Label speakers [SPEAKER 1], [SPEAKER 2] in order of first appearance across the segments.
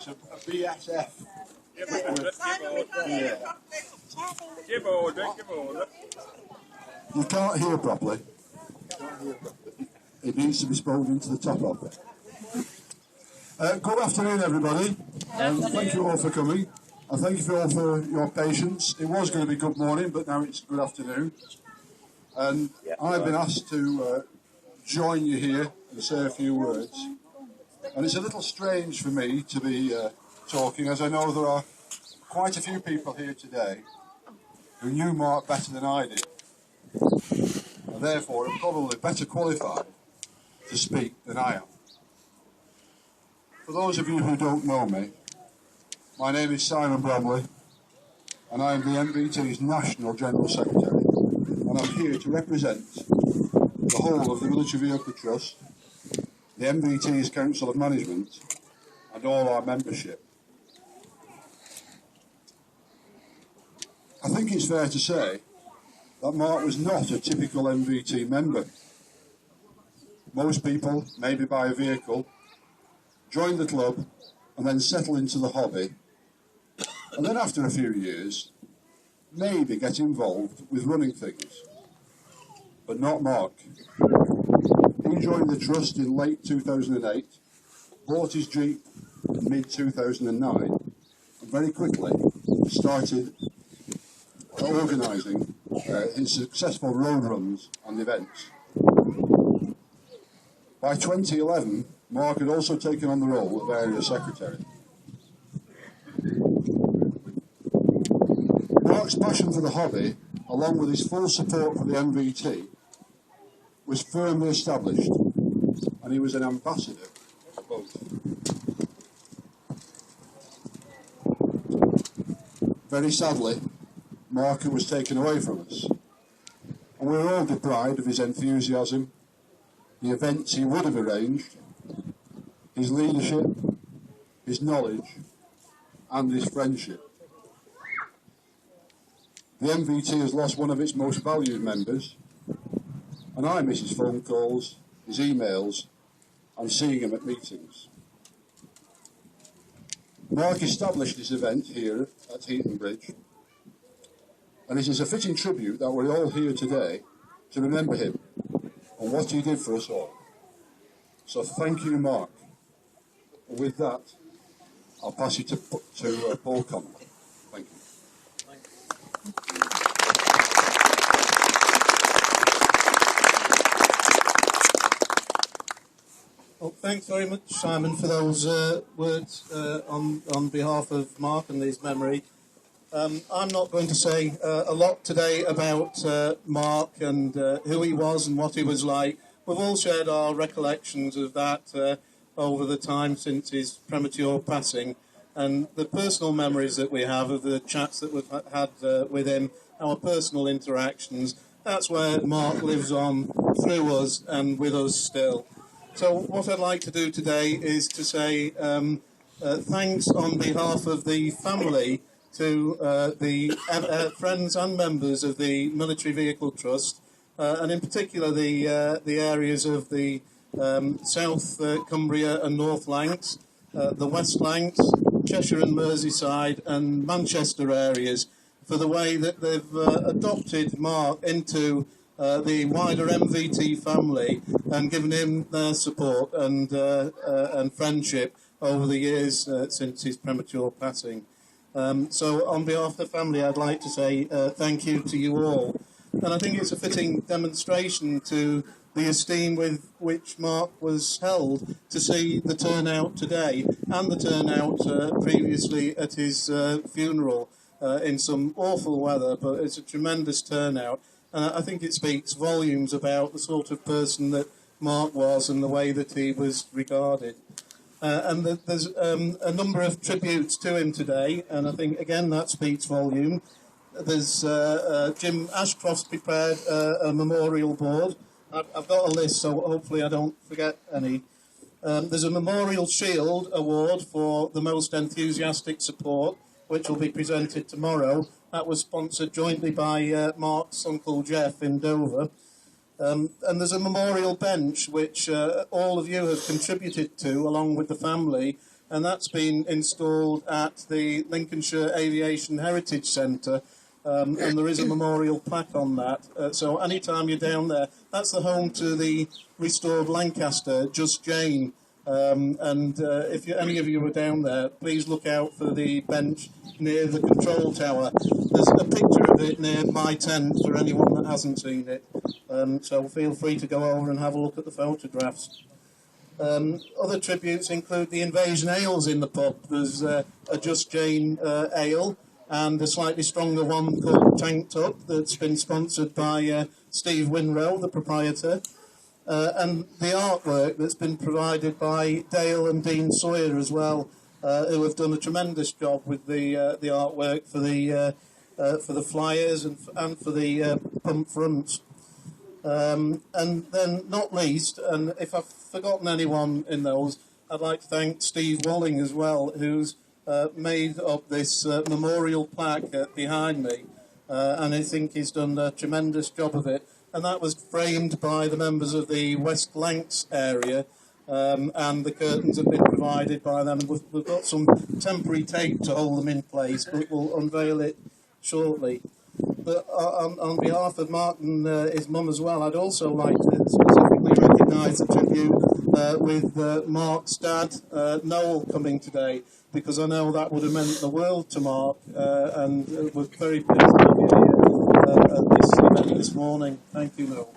[SPEAKER 1] It's a BSF.
[SPEAKER 2] Give order, give order.
[SPEAKER 1] You can't hear properly. It needs to be spoken into the top of it. Good afternoon, everybody. Thank you all for coming. And thank you all for your patience. It was going to be good morning, but now it's good afternoon. And I've been asked to join you here and say a few words. And it's a little strange for me to be talking, as I know there are quite a few people here today who knew Mark better than I did. And therefore are probably better qualified to speak than I am. For those of you who don't know me, my name is Simon Bromley, and I am the MVT's National General Secretary, and I'm here to represent the whole of the Military Vehicle Trust, the MVT's Council of Management, and all our membership. I think it's fair to say that Mark was not a typical MVT member. Most people, maybe buy a vehicle, join the club, and then settle into the hobby, and then after a few years, maybe get involved with running things. But not Mark. He joined the trust in late 2008, bought his Jeep in mid-2009, and very quickly started organising his successful road runs and events. By 2011, Mark had also taken on the role of Area Secretary. Mark's passion for the hobby, along with his full support for the MVT, was firmly established, and he was an ambassador for both. Very sadly, Mark was taken away from us, and we were all deprived of his enthusiasm, the events he would have arranged, his leadership, his knowledge, and his friendship. The MVT has lost one of its most valued members, and I miss his phone calls, his emails, and seeing him at meetings. Mark established this event here at Heaton Bridge, and it is a fitting tribute that we're all here today to remember him and what he did for us all. So thank you, Mark. And with that, I'll pass you to Paul Conley. Thank you.
[SPEAKER 3] Well, thanks very much, Simon, for those words on behalf of Mark and his memory. I'm not going to say a lot today about Mark and who he was and what he was like. We've all shared our recollections of that over the time since his premature passing, and the personal memories that we have of the chats that we've had with him, our personal interactions. That's where Mark lives on through us and with us still. So what I'd like to do today is to say thanks on behalf of the family to the friends and members of the Military Vehicle Trust, and in particular the areas of the South Cumbria and North Lancs, the West Lancs, Cheshire and Merseyside and Manchester areas, for the way that they've adopted Mark into the wider MVT family and given him their support and friendship over the years since his premature passing. So on behalf of the family, I'd like to say thank you to you all. And I think it's a fitting demonstration to the esteem with which Mark was held to see the turnout today and the turnout previously at his funeral in some awful weather, but it's a tremendous turnout. And I think it speaks volumes about the sort of person that Mark was and the way that he was regarded. And there's a number of tributes to him today, and I think, again, that speaks volume. There's Jim Ashcroft's prepared a memorial board. I've got a list, so hopefully I don't forget any. There's a Memorial Shield Award for the most enthusiastic support, which will be presented tomorrow. That was sponsored jointly by Mark's Uncle Jeff in Dover. And there's a memorial bench which all of you have contributed to, along with the family, and that's been installed at the Lincolnshire Aviation Heritage Centre, and there is a memorial plaque on that. So anytime you're down there, that's the home to the restored Lancaster, Just Jane. If any of you were down there, please look out for the bench near the control tower. There's a picture of it near my tent for anyone that hasn't seen it. So feel free to go over and have a look at the photographs. Other tributes include the Invasion ales in the pub. There's a Just Jane ale and a slightly stronger one called Tank Top that's been sponsored by Steve Winrow, the proprietor. And the artwork that's been provided by Dale and Dean Sawyer as well, who have done a tremendous job with the artwork for the flyers and for the pump fronts. And then, not least, and if I've forgotten anyone in those, I'd like to thank Steve Walling as well, who's made up this memorial plaque behind me, and I think he's done a tremendous job of it. And that was framed by the members of the West Lancs area, and the curtains have been provided by them. We've got some temporary tape to hold them in place, but we'll unveil it shortly. But on behalf of Mark and his mum as well, I'd also like to specifically recognise the tribute with Mark's dad, Noel, coming today, because I know that would have meant the world to Mark, and we're very pleased to have you here at this event this morning. Thank you, Noel.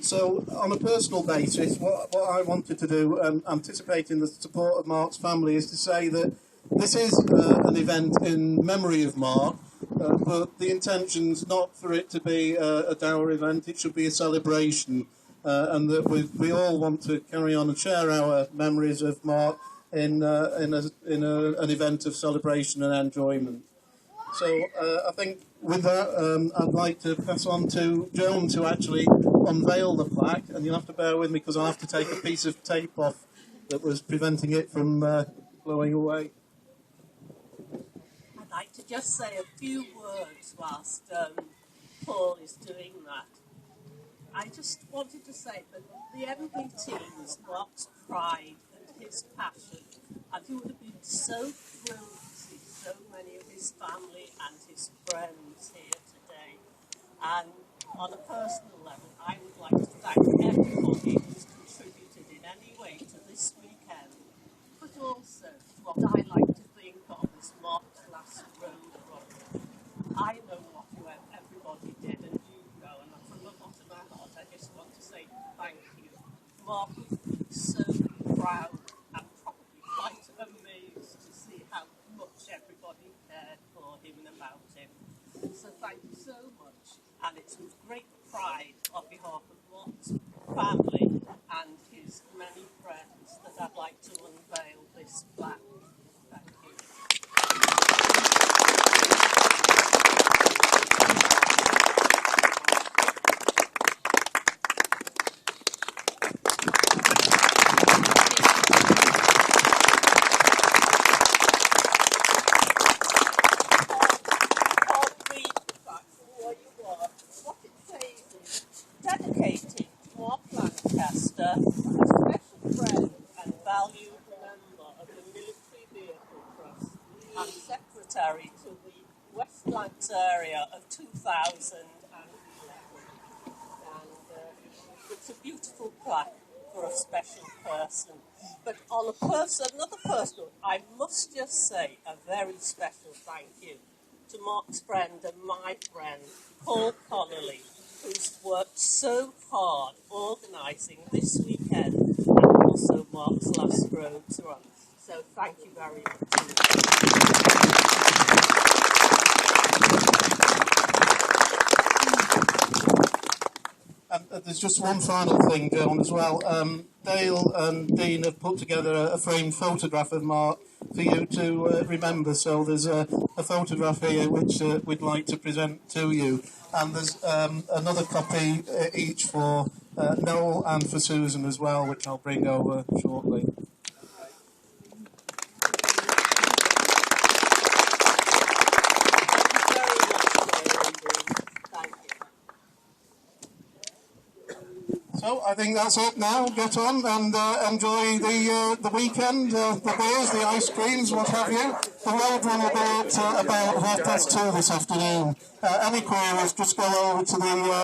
[SPEAKER 3] So, on a personal basis, what I wanted to do, anticipating the support of Mark's family, is to say that this is an event in memory of Mark, but the intention's not for it to be a dour event. It should be a celebration, and that we all want to carry on and share our memories of Mark in an event of celebration and enjoyment. So I think with that, I'd like to pass on to Joan to actually unveil the plaque, and you'll have to bear with me because I'll have to take a piece of tape off that was preventing it from blowing away.
[SPEAKER 4] I'd like to just say a few words whilst Paul is doing that. I just wanted to say that the MVT was Mark's pride and his passion, and he would have been so thrilled to see so many of his family and his friends here today. And on a personal level, I would like to thank everybody who's contributed in any way to this weekend, but also what I like to think of as Mark's last road run. I know what everybody did, and you know, and from the bottom of my heart, I just want to say thank you. Mark was so proud and probably quite amazed to see how much everybody cared for him and about him. So thank you so much, and it's with great pride on behalf of Mark's family and his many friends that I'd like to unveil this plaque. Thank you. Dedicated to Mark Lancaster, a special friend and valued member of the Military Vehicle Trust and secretary to the West Lancs area of 2011. And it's a beautiful plaque for a special person. But on another personal, I must just say a very special thank you to Mark's friend and my friend, Paul Connolly, who's worked so hard organising this weekend and also Mark's last roads run. So thank you very much.
[SPEAKER 3] And there's just one final thing, Joan, as well. Dale and Dean have put together a framed photograph of Mark for you to remember. So there's a photograph here which we'd like to present to you. And there's another copy each for Noel and for Susan as well, which I'll bring over shortly. So So I think that's it now. Get on and enjoy the weekend, the beers, the ice creams, what have you. The road run will be at about 2:30 this afternoon. Any queries, just go over to the